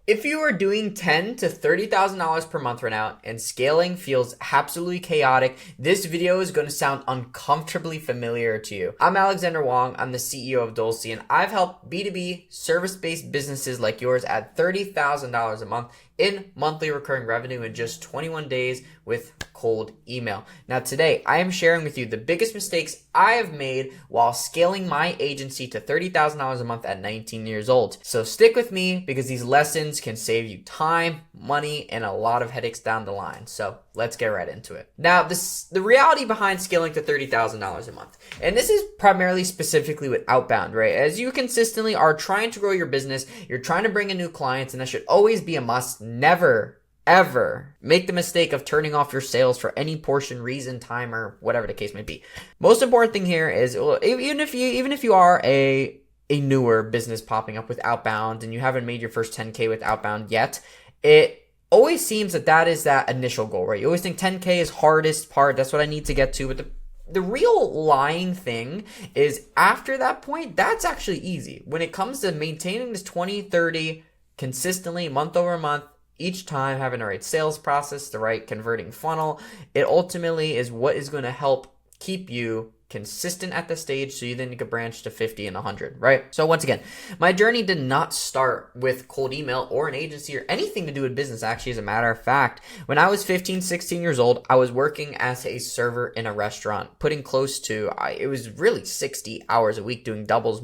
if you are doing $10,000 to $30,000 per month right now and scaling feels absolutely chaotic, this video is going to sound uncomfortably familiar to you. I'm Alexander Wong. I'm the CEO of Dulce, and I've helped B2B service-based businesses like yours add $30,000 a month in monthly recurring revenue in just 21 days with cold email. Now today, I am sharing with you the biggest mistakes I have made while scaling my agency to $30,000 a month at 19 years old. So stick with me because these lessons can save you time, money, and a lot of headaches down the line. So let's get right into it. Now, the reality behind scaling to $30,000 a month, and this is primarily specifically with Outbound, right? As you consistently are trying to grow your business, you're trying to bring in new clients, and that should always be a must. Never, ever make the mistake of turning off your sales for any portion, reason, time, or whatever the case may be. Most important thing here is, even if you are a newer business popping up with Outbound and you haven't made your first 10K with Outbound yet, it always seems that is that initial goal, right? You always think 10K is hardest part. That's what I need to get to. But the real lying thing is after that point, that's actually easy. When it comes to maintaining this 20, 30 consistently month over month, each time having the right sales process, the right converting funnel, it ultimately is what is going to help keep you consistent at the stage so you then can branch to 50 and 100, right? So once again, my journey did not start with cold email or an agency or anything to do with business. Actually, as a matter of fact, when I was 15, 16 years old, I was working as a server in a restaurant, putting close to, it was really 60 hours a week doing doubles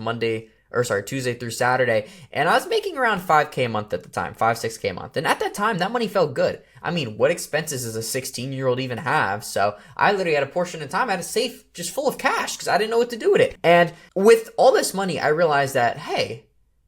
Tuesday through Saturday. And I was making around 5K a month at the time, 6K a month. And at that time, that money felt good. I mean, what expenses does a 16-year-old even have? So I literally had a portion of time, I had a safe just full of cash because I didn't know what to do with it. And with all this money, I realized that, hey,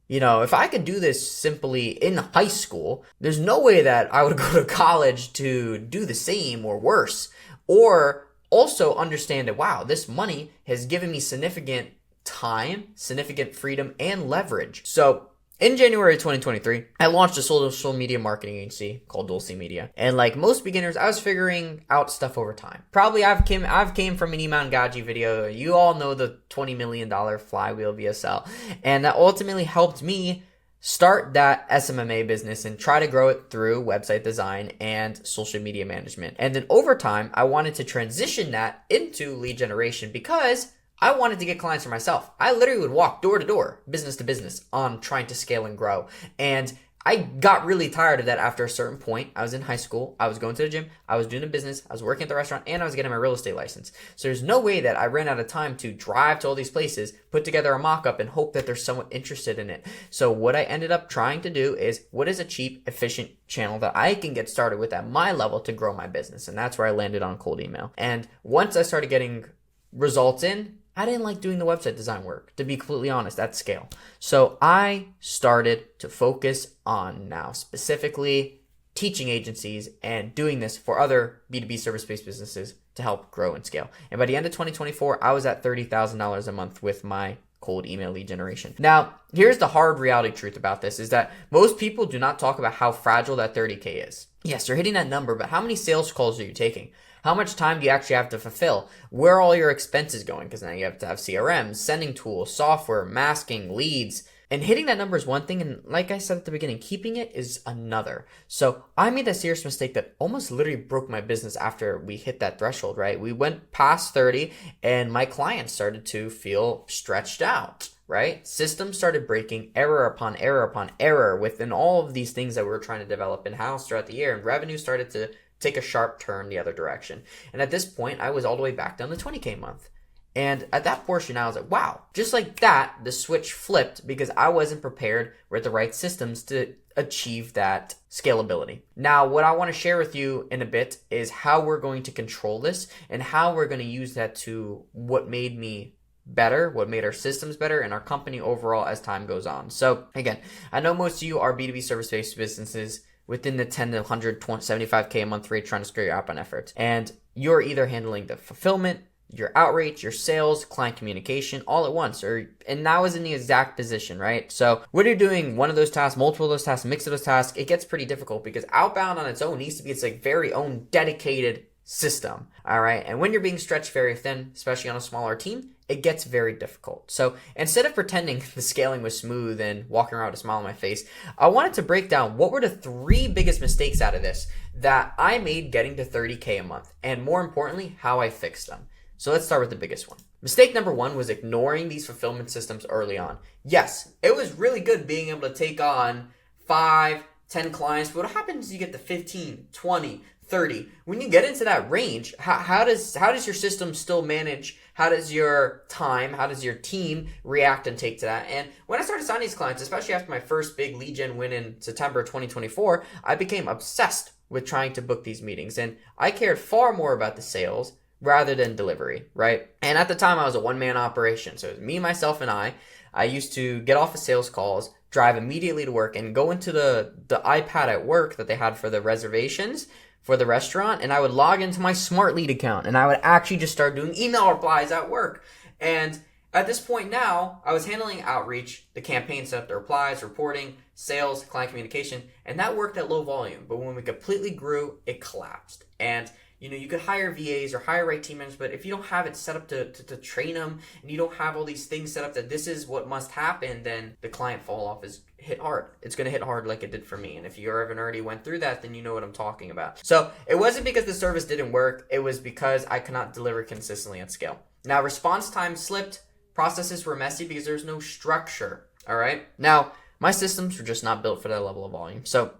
if I could do this simply in high school, there's no way that I would go to college to do the same or worse. Or also understand that, wow, this money has given me significant time, significant freedom, and leverage. So in January 2023, I launched a social media marketing agency called Dulce Media. And like most beginners, I was figuring out stuff over time. Probably I've came from an Iman Gaji video. You all know the $20 million flywheel VSL. And that ultimately helped me start that SMMA business and try to grow it through website design and social media management. And then over time, I wanted to transition that into lead generation because I wanted to get clients for myself. I literally would walk door to door, business to business on trying to scale and grow. And I got really tired of that after a certain point. I was in high school. I was going to the gym. I was doing a business. I was working at the restaurant, and I was getting my real estate license. So there's no way that I ran out of time to drive to all these places, put together a mock-up, and hope that there's someone interested in it. So what I ended up trying to do is, what is a cheap, efficient channel that I can get started with at my level to grow my business? And that's where I landed on cold email. And once I started getting results in, I didn't like doing the website design work, to be completely honest, at scale. So I started to focus on now specifically teaching agencies and doing this for other B2B service-based businesses to help grow and scale. And by the end of 2024, I was at $30,000 a month with my cold email lead generation. Now, here's the hard reality truth about this is that most people do not talk about how fragile that 30K is. Yes, you're hitting that number, but how many sales calls are you taking? How much time do you actually have to fulfill? Where are all your expenses going? Because now you have to have CRM, sending tools, software, masking, leads. And hitting that number is one thing. And like I said at the beginning, keeping it is another. So I made that serious mistake that almost literally broke my business after we hit that threshold, right? We went past 30 and my clients started to feel stretched out, right? Systems started breaking, error upon error upon error within all of these things that we were trying to develop in-house throughout the year. And revenue started to take a sharp turn the other direction. And at this point, I was all the way back down to 20K a month. And at that portion, I was like, wow, just like that, the switch flipped because I wasn't prepared with the right systems to achieve that scalability. Now, what I want to share with you in a bit is how we're going to control this and how we're going to use that to what made me better, what made our systems better and our company overall as time goes on. So again, I know most of you are B2B service-based businesses within the 10 to 175K a month rate trying to scale your outbound efforts. And you're either handling the fulfillment, your outreach, your sales, client communication all at once, and now is in the exact position, right? So whether you're doing one of those tasks, multiple of those tasks, mix of those tasks, it gets pretty difficult because outbound on its own needs to be its like very own dedicated system. All right. And when you're being stretched very thin, especially on a smaller team, it gets very difficult. So instead of pretending the scaling was smooth and walking around with a smile on my face, I wanted to break down what were the 3 biggest mistakes out of this that I made getting to 30K a month, and more importantly, how I fixed them. So let's start with the biggest one. Mistake number 1 was ignoring these fulfillment systems early on. Yes, it was really good being able to take on 5, 10 clients, but what happens is you get to 15, 20, 30. When you get into that range, how does your system still manage? How does your time, how does your team react and take to that? And when I started signing these clients, especially after my first big lead gen win in September 2024, I became obsessed with trying to book these meetings. And I cared far more about the sales rather than delivery, right? And at the time, I was a one-man operation. So it was me, myself, and I. I used to get off of sales calls, drive immediately to work, and go into the iPad at work that they had for the reservations for the restaurant, and I would log into my Smart Lead account, and I would actually just start doing email replies at work. And at this point now, I was handling outreach, the campaign setup, the replies, reporting, sales, client communication, and that worked at low volume. But when we completely grew, it collapsed. And you could hire VAs or hire right team members, but if you don't have it set up to train them, and you don't have all these things set up that this is what must happen, then the client fall off is hit hard. It's going to hit hard like it did for me. And if you haven't already went through that, then you know what I'm talking about. So it wasn't because the service didn't work. It was because I could not deliver consistently at scale. Now, response time slipped. Processes were messy because there's no structure. All right. Now, my systems were just not built for that level of volume. So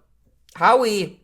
how we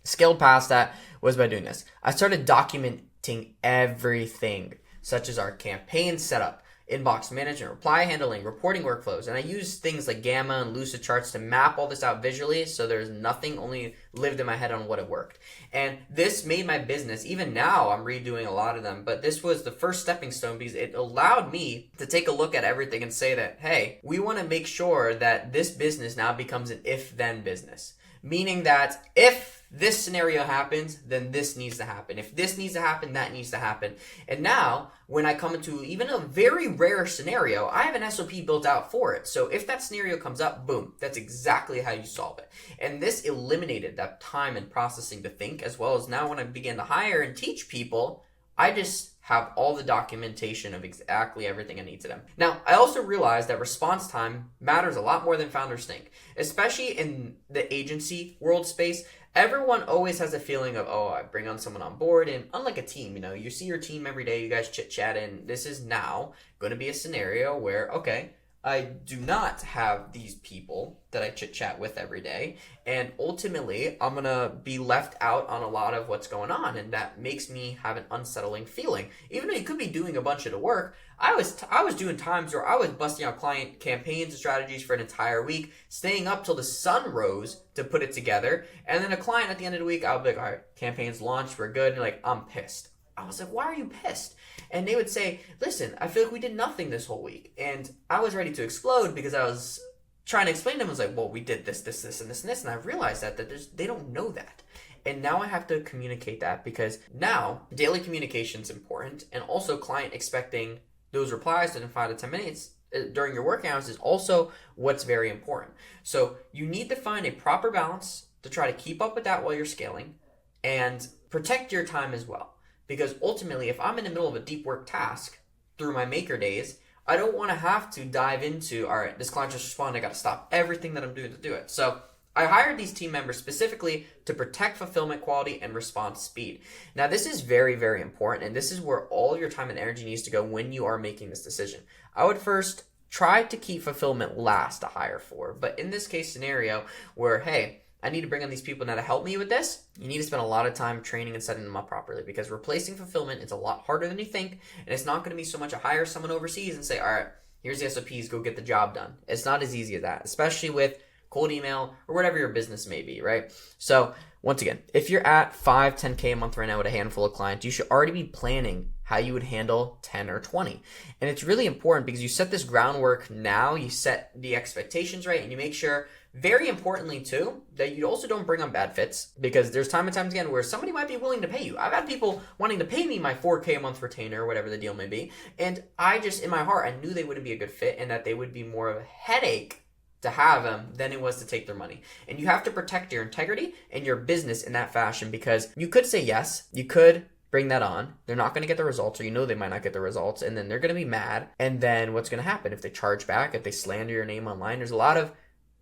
scaled past that was by doing this. I started documenting everything, such as our campaign setup, inbox management, reply handling, reporting workflows. And I used things like Gamma and Lucid charts to map all this out visually, so there's nothing only lived in my head on what it worked. And this made my business, even now I'm redoing a lot of them, but this was the first stepping stone because it allowed me to take a look at everything and say that, hey, we want to make sure that this business now becomes an if-then business. Meaning that if this scenario happens, then this needs to happen. If this needs to happen, that needs to happen. And now, when I come into even a very rare scenario, I have an SOP built out for it. So if that scenario comes up, boom, that's exactly how you solve it. And this eliminated that time and processing to think, as well as now when I begin to hire and teach people, I just have all the documentation of exactly everything I need to them. Now, I also realized that response time matters a lot more than founders think, especially in the agency world space. Everyone always has a feeling of, oh, I bring on someone on board, and unlike a team, you see your team every day, you guys chit chat, and this is now going to be a scenario where, okay, I do not have these people that I chit chat with every day, and ultimately I'm gonna be left out on a lot of what's going on, and that makes me have an unsettling feeling. Even though you could be doing a bunch of the work, I was doing times where I was busting out client campaigns and strategies for an entire week, staying up till the sun rose to put it together, and then a client at the end of the week, I'll be like, all right, campaign's launched, we're good, and you're like, I'm pissed. I was like, why are you pissed? And they would say, listen, I feel like we did nothing this whole week. And I was ready to explode because I was trying to explain to them. I was like, well, we did this, this, this, and this, and this. And I realized that they don't know that. And now I have to communicate that because now daily communication is important. And also client expecting those replies within 5 to 10 minutes during your working hours is also what's very important. So you need to find a proper balance to try to keep up with that while you're scaling and protect your time as well. Because ultimately, if I'm in the middle of a deep work task through my maker days, I don't want to have to dive into, all right, this client just responded, I got to stop everything that I'm doing to do it. So I hired these team members specifically to protect fulfillment quality and response speed. Now, this is very, very important, and this is where all your time and energy needs to go when you are making this decision. I would first try to keep fulfillment last to hire for, but in this case scenario where, hey, I need to bring on these people now to help me with this, you need to spend a lot of time training and setting them up properly because replacing fulfillment is a lot harder than you think, and it's not going to be so much a hire someone overseas and say, all right, here's the SOPs, go get the job done. It's not as easy as that, especially with cold email or whatever your business may be, right? So once again, if you're at 5, 10K a month right now with a handful of clients, you should already be planning how you would handle 10 or 20. And it's really important because you set this groundwork now, you set the expectations right, and you make sure, very importantly too, that you also don't bring on bad fits because there's time and time again where somebody might be willing to pay you. I've had people wanting to pay me my 4K a month retainer or whatever the deal may be. And I just, in my heart, I knew they wouldn't be a good fit and that they would be more of a headache to have them than it was to take their money. And you have to protect your integrity and your business in that fashion because you could say yes, you could bring that on. They're not going to get the results, or they might not get the results, and then they're going to be mad. And then what's going to happen if they charge back, if they slander your name online? There's a lot of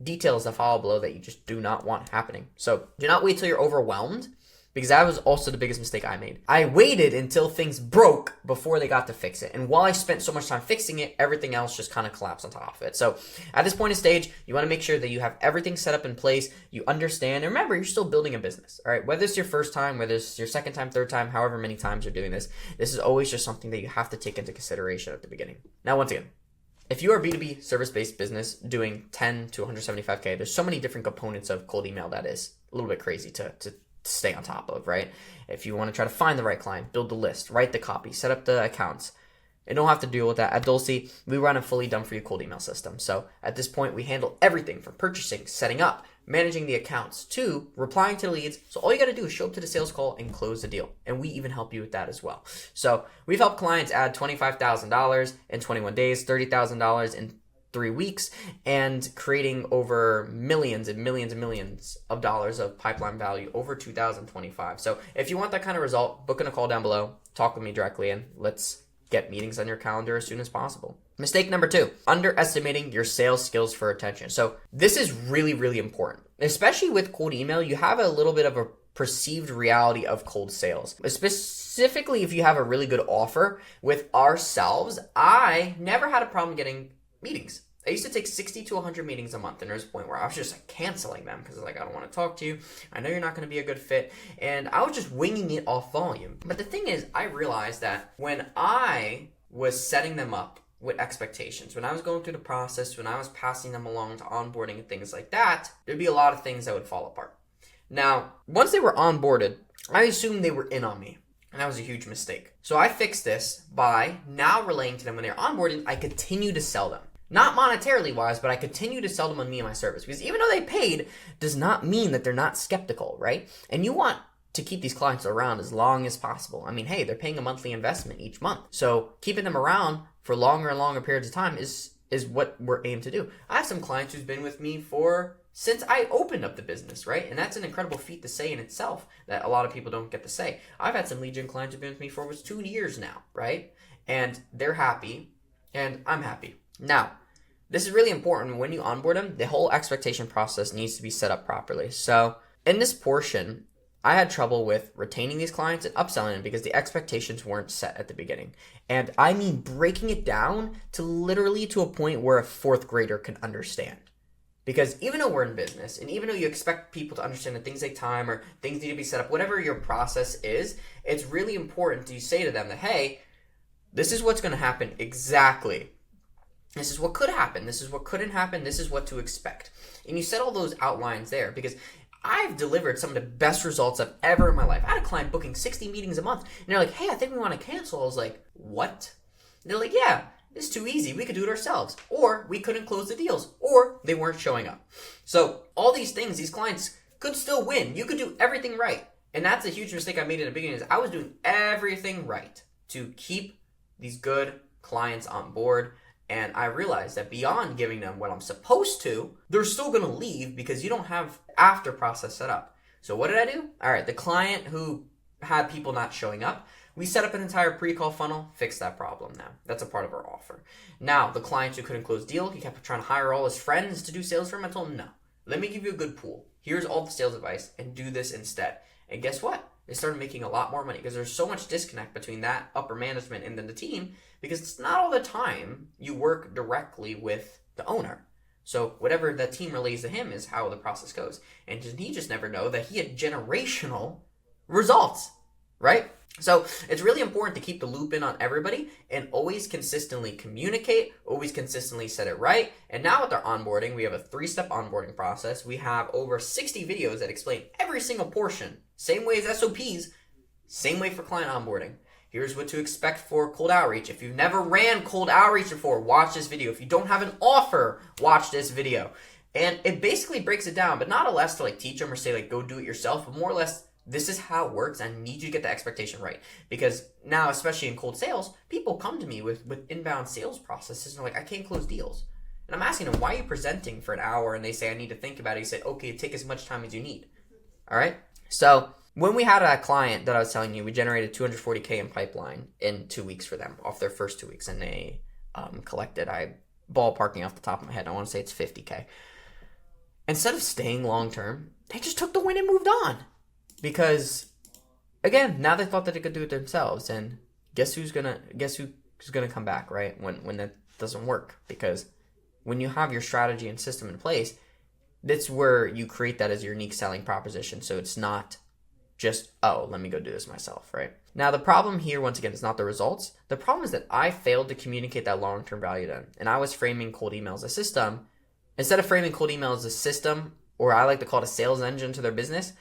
details that follow below that you just do not want happening. So do not wait till you're overwhelmed, because that was also the biggest mistake I made. I waited until things broke before they got to fix it. And while I spent so much time fixing it, everything else just kind of collapsed on top of it. So at this point in stage, you want to make sure that you have everything set up in place. You understand. And remember, you're still building a business. All right. Whether it's your first time, whether it's your second time, third time, however many times you're doing this is always just something that you have to take into consideration at the beginning. Now, once again, if you are a B2B service-based business doing 10 to 175K, there's so many different components of cold email that is a little bit crazy to stay on top of, right? If you want to try to find the right client, build the list, write the copy, set up the accounts, and don't have to deal with that. At Dulce, we run a fully done for you cold email system. So at this point, we handle everything from purchasing, setting up, managing the accounts, to replying to the leads. So all you got to do is show up to the sales call and close the deal. And we even help you with that as well. So we've helped clients add $25,000 in 21 days, $30,000 in 3 weeks, and creating over millions and millions and millions of dollars of pipeline value over 2025. So if you want that kind of result, book in a call down below, talk with me directly, and let's get meetings on your calendar as soon as possible. Mistake number 2, underestimating your sales skills for attention. So this is really, really important, especially with cold email. You have a little bit of a perceived reality of cold sales, specifically if you have a really good offer. With ourselves, I never had a problem getting meetings. I used to take 60 to 100 meetings a month, and there's a point where I was just canceling them because I don't want to talk to you. I know you're not going to be a good fit, and I was just winging it off volume. But the thing is, I realized that when I was setting them up with expectations, when I was going through the process, when I was passing them along to onboarding and things like that, there'd be a lot of things that would fall apart. Now, once they were onboarded, I assumed they were in on me. And that was a huge mistake. So I fixed this by now relaying to them when they're onboarded, I continue to sell them. Not monetarily wise, but I continue to sell them on me and my service. Because even though they paid, does not mean that they're not skeptical, right? And you want to keep these clients around as long as possible. I mean, hey, they're paying a monthly investment each month. So keeping them around for longer and longer periods of time is what we're aimed to do. I have some clients who's been with me since I opened up the business, right? And that's an incredible feat to say in itself that a lot of people don't get to say. I've had some lead gen clients who've been with me for almost 2 years now, right? And they're happy, and I'm happy. Now, this is really important. When you onboard them, the whole expectation process needs to be set up properly. So in this portion, I had trouble with retaining these clients and upselling them because the expectations weren't set at the beginning. And I mean breaking it down to literally to a point where a 4th grader can understand. Because even though we're in business, and even though you expect people to understand that things take time or things need to be set up, whatever your process is, it's really important to say to them that, hey, this is what's going to happen exactly. This is what could happen. This is what couldn't happen. This is what to expect. And you set all those outlines there because I've delivered some of the best results I've ever in my life. I had a client booking 60 meetings a month. And they're like, hey, I think we want to cancel. I was like, what? And they're like, yeah, it's too easy. We could do it ourselves. Or we couldn't close the deals. Or they weren't showing up. So all these things, these clients could still win. You could do everything right. And that's a huge mistake I made in the beginning is I was doing everything right to keep these good clients on board. And I realized that beyond giving them what I'm supposed to, they're still going to leave because you don't have after process set up. So what did I do? All right, the client who had people not showing up, we set up an entire pre-call funnel, fixed that problem now. That's a part of our offer. Now, the clients who couldn't close deal, he kept trying to hire all his friends to do sales for him. I told him, no, let me give you a good pool. Here's all the sales advice and do this instead. And guess what? They started making a lot more money because there's so much disconnect between that upper management and then the team because it's not all the time you work directly with the owner. So whatever the team relays to him is how the process goes. And he just never know that he had generational results, right? So it's really important to keep the loop in on everybody and always consistently communicate, always consistently set it right. And now with our onboarding, we have a 3-step onboarding process. We have over 60 videos that explain every single portion. Same way as SOPs, same way for client onboarding. Here's what to expect for cold outreach. If you've never ran cold outreach before, watch this video. If you don't have an offer, watch this video. And it basically breaks it down, but not a less to teach them or say go do it yourself, but more or less this is how it works. I need you to get the expectation right. Because now, especially in cold sales, people come to me with inbound sales processes and they're like, I can't close deals. And I'm asking them, why are you presenting for an hour? And they say, I need to think about it. You say, okay, take as much time as you need. All right. So when we had a client that I was telling you, we generated $240K in pipeline in 2 weeks for them off their first 2 weeks, and they collected, I ballparking off the top of my head, I want to say it's $50K. Instead of staying long term, they just took the win and moved on. Because again, now they thought that they could do it themselves, and guess who's gonna come back, right? When that doesn't work. Because when you have your strategy and system in place, that's where you create that as your unique selling proposition. So it's not just, oh, let me go do this myself, right? Now, the problem here, once again, is not the results. The problem is that I failed to communicate that long-term value to them. And I was framing cold email as a system. Instead of framing cold email as a system, or I like to call it a sales engine to their business,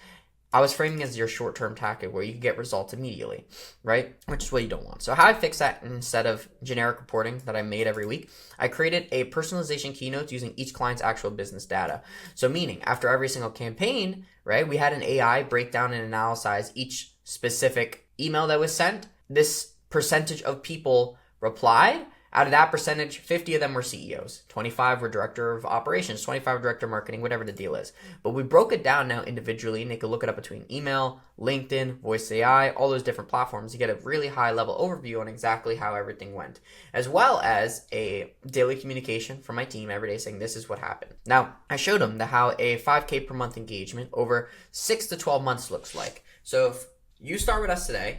I was framing it as your short-term tactic where you can get results immediately, right? Which is what you don't want. So how I fix that, instead of generic reporting that I made every week, I created a personalization keynote using each client's actual business data. So meaning, after every single campaign, right, we had an AI break down and analyze each specific email that was sent. This percentage of people replied. Out of that percentage, 50 of them were CEOs, 25 were director of operations, 25 were director of marketing, whatever the deal is. But we broke it down now individually, and they could look it up between email, LinkedIn, Voice AI, all those different platforms to get a really high level overview on exactly how everything went, as well as a daily communication from my team every day saying this is what happened. Now, I showed them how a 5K per month engagement over 6 to 12 months looks like. So if you start with us today,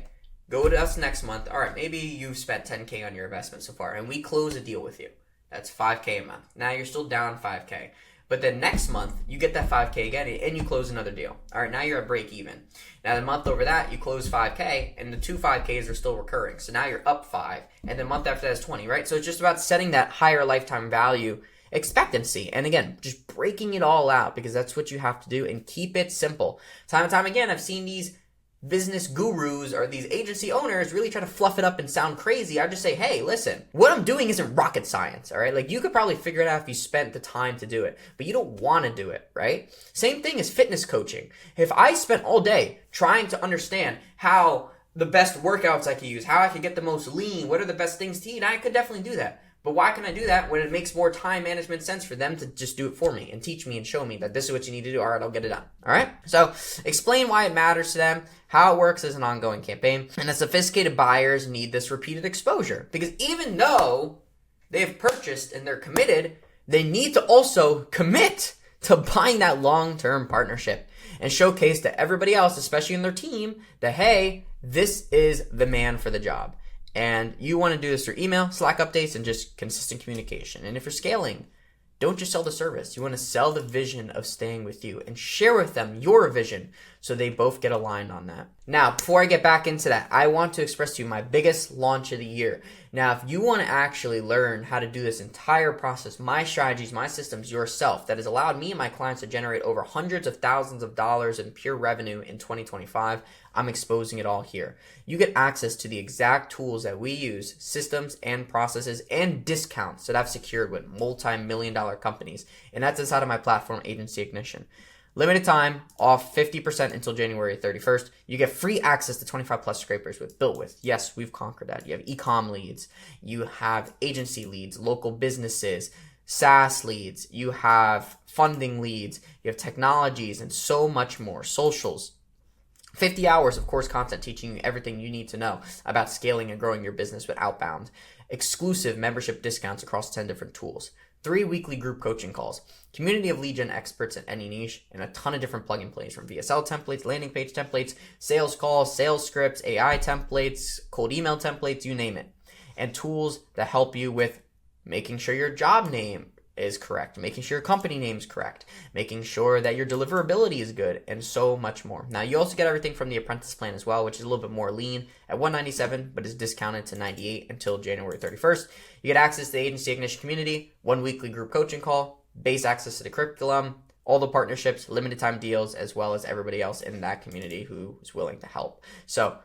go to us next month. All right, maybe you've spent 10K on your investment so far, and we close a deal with you. That's 5K a month. Now you're still down 5K. But then next month, you get that 5K again, and you close another deal. All right, now you're at break even. Now the month over that, you close 5K, and the 2 5Ks are still recurring. So now you're up 5, and the month after that is 20, right? So it's just about setting that higher lifetime value expectancy. And again, just breaking it all out, because that's what you have to do, and keep it simple. Time and time again, I've seen these business gurus or these agency owners really try to fluff it up and sound crazy. I just say, hey, listen, what I'm doing isn't rocket science, all right? Like, you could probably figure it out if you spent the time to do it, but you don't want to do it, right? Same thing as fitness coaching. If I spent all day trying to understand how the best workouts I could use, how I could get the most lean, what are the best things to eat, I could definitely do that. But why can I do that when it makes more time management sense for them to just do it for me and teach me and show me that this is what you need to do? All right, I'll get it done. All right. So explain why it matters to them, how it works as an ongoing campaign. And the sophisticated buyers need this repeated exposure, because even though they've purchased and they're committed, they need to also commit to buying that long-term partnership and showcase to everybody else, especially in their team, that, hey, this is the man for the job. And you want to do this through email, Slack updates, and just consistent communication. And if you're scaling, don't just sell the service. You want to sell the vision of staying with you and share with them your vision so they both get aligned on that. Now, before I get back into that, I want to express to you my biggest launch of the year. Now, if you want to actually learn how to do this entire process, my strategies, my systems yourself, that has allowed me and my clients to generate over hundreds of thousands of dollars in pure revenue in 2025, I'm exposing it all here. You get access to the exact tools that we use, systems and processes and discounts that I've secured with multi-million-dollar companies. And that's inside of my platform, Agency Ignition. Limited time, off 50% until January 31st. You get free access to 25 plus scrapers with Built With. Yes, we've conquered that. You have e-com leads. You have agency leads, local businesses, SaaS leads. You have funding leads. You have technologies and so much more. Socials. 50 hours of course content teaching you everything you need to know about scaling and growing your business with Outbound. Exclusive membership discounts across 10 different tools. 3 weekly group coaching calls, community of lead gen experts in any niche, and a ton of different plug and plays from VSL templates, landing page templates, sales calls, sales scripts, AI templates, cold email templates, you name it. And tools that help you with making sure your job name is correct, making sure your company name is correct, making sure that your deliverability is good, and so much more. Now, you also get everything from the apprentice plan as well, which is a little bit more lean at $197, but is discounted to $98 until January 31st. You get access to the Agency Ignition community, 1 weekly group coaching call, base access to the curriculum, all the partnerships, limited time deals, as well as everybody else in that community who is willing to help. So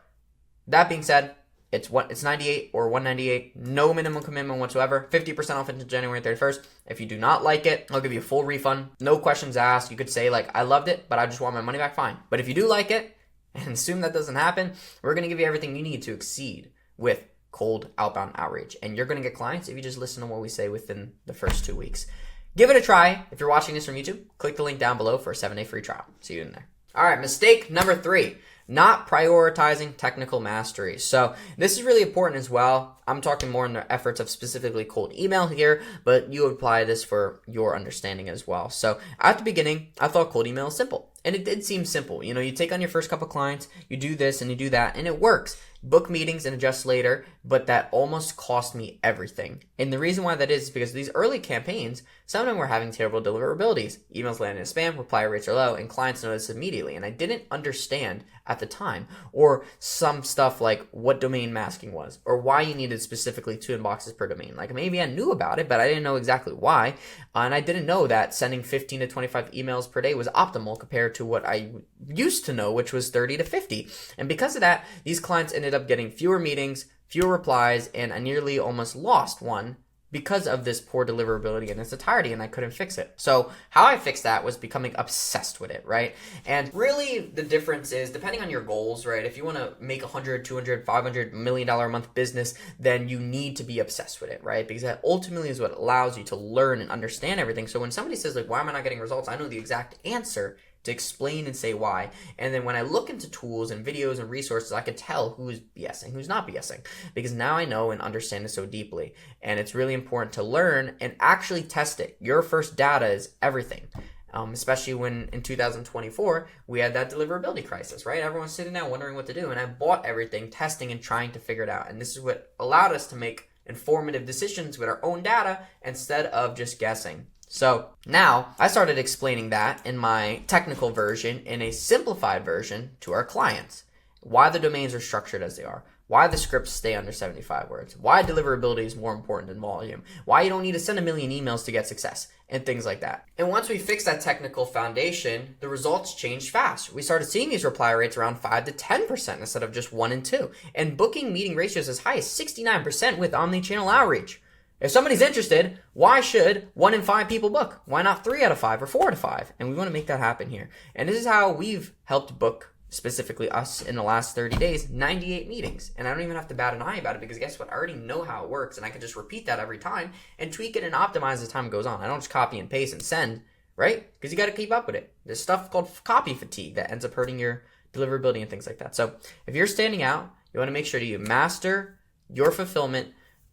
that being said, it's $98 or $198, no minimum commitment whatsoever, 50% off until January 31st. If you do not like it, I'll give you a full refund, no questions asked. You could say like, I loved it, but I just want my money back, fine. But if you do like it, and assume that doesn't happen, we're going to give you everything you need to exceed with cold outbound outreach. And you're going to get clients if you just listen to what we say within the first 2 weeks. Give it a try. If you're watching this from YouTube, click the link down below for a 7-day free trial. See you in there. All right, mistake number 3, not prioritizing technical mastery. So this is really important as well. I'm talking more in the efforts of specifically cold email here, but you apply this for your understanding as well. So at the beginning, I thought cold email is simple. And it did seem simple. You know, you take on your first couple clients, you do this and you do that, and it works. Book meetings and adjust later, but that almost cost me everything. And the reason why that is because these early campaigns, some of them were having terrible deliverabilities. Emails landing in spam, reply rates are low, and clients notice immediately. And I didn't understand at the time, or some stuff like what domain masking was, or why you needed specifically 2 inboxes per domain. Like maybe I knew about it, but I didn't know exactly why. And I didn't know that sending 15 to 25 emails per day was optimal compared to what I used to know, which was 30 to 50. And because of that, these clients ended up getting fewer meetings, fewer replies, and I nearly almost lost one because of this poor deliverability in its entirety, and I couldn't fix it. So how I fixed that was becoming obsessed with it, right? And really the difference is depending on your goals, right? If you want to make 100, 200, 500 million dollar a month business, then you need to be obsessed with it, right? Because that ultimately is what allows you to learn and understand everything. So when somebody says like, why am I not getting results? I know the exact answer to explain and say why. And then when I look into tools and videos and resources, I can tell who's BSing, who's not BSing, because now I know and understand it so deeply. And it's really important to learn and actually test it. Your first data is everything. Especially when in 2024, we had that deliverability crisis, right? Everyone's sitting down wondering what to do. And I bought everything, testing and trying to figure it out. And this is what allowed us to make informative decisions with our own data instead of just guessing. So now I started explaining that in my technical version in a simplified version to our clients. Why the domains are structured as they are. Why the scripts stay under 75 words. Why deliverability is more important than volume. Why you don't need to send 1 million emails to get success. And things like that. And once we fixed that technical foundation, the results changed fast. We started seeing these reply rates around 5 to 10% instead of just 1 and 2. And booking meeting ratios as high as 69% with omni-channel outreach. If somebody's interested, why should 1 in 5 people book? Why not 3 out of 5 or 4 out of 5? And we want to make that happen here. And this is how we've helped book, specifically us, in the last 30 days, 98 meetings. And I don't even have to bat an eye about it because guess what? I already know how it works and I can just repeat that every time and tweak it and optimize as time goes on. I don't just copy and paste and send, right? Because you got to keep up with it. There's stuff called copy fatigue that ends up hurting your deliverability and things like that. So if you're standing out, you want to make sure that you master your fulfillment.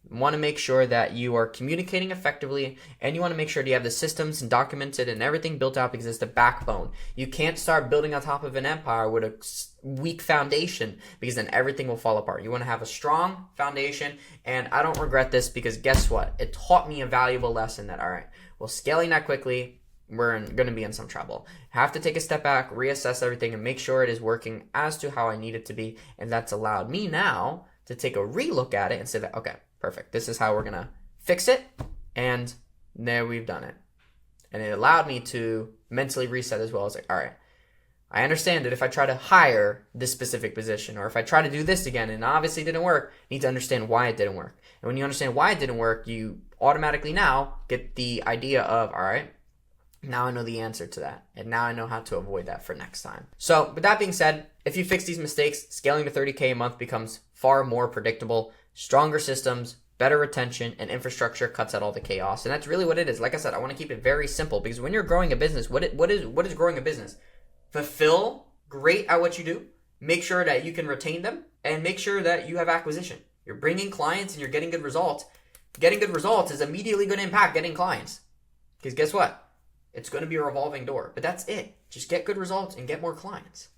You want to make sure that you are communicating effectively, and you want to make sure that you have the systems and documented and everything built out because it's the backbone. You can't start building on top of an empire with a weak foundation because then everything will fall apart. You want to have a strong foundation, and I don't regret this because guess what? It taught me a valuable lesson that, all right, well, scaling that quickly, we're going to be in some trouble. Have to take a step back, reassess everything, and make sure it is working as to how I need it to be, and that's allowed me now to take a relook at it and say that, okay, perfect. This is how we're going to fix it. And there we've done it. And it allowed me to mentally reset as well. I was like, all right, I understand that if I try to hire this specific position or if I try to do this again and obviously it didn't work, I need to understand why it didn't work. And when you understand why it didn't work, you automatically now get the idea of, all right, now I know the answer to that. And now I know how to avoid that for next time. So with that being said, if you fix these mistakes, scaling to 30K a month becomes far more predictable. Stronger systems, better retention, and infrastructure cuts out all the chaos. And that's really what it is. Like I said, I want to keep it very simple because when you're growing a business, what is growing a business? Fulfill great at what you do. Make sure that you can retain them and make sure that you have acquisition. You're bringing clients and you're getting good results. Getting good results is immediately going to impact getting clients. Because guess what? It's going to be a revolving door. But that's it. Just get good results and get more clients.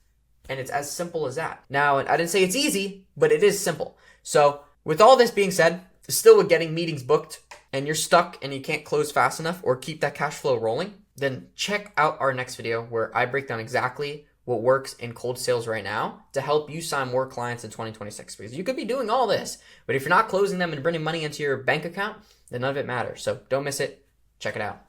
And it's as simple as that. Now, I didn't say it's easy, but it is simple. So with all this being said, still with getting meetings booked and you're stuck and you can't close fast enough or keep that cash flow rolling, then check out our next video where I break down exactly what works in cold sales right now to help you sign more clients in 2026. Because you could be doing all this, but if you're not closing them and bringing money into your bank account, then none of it matters. So don't miss it. Check it out.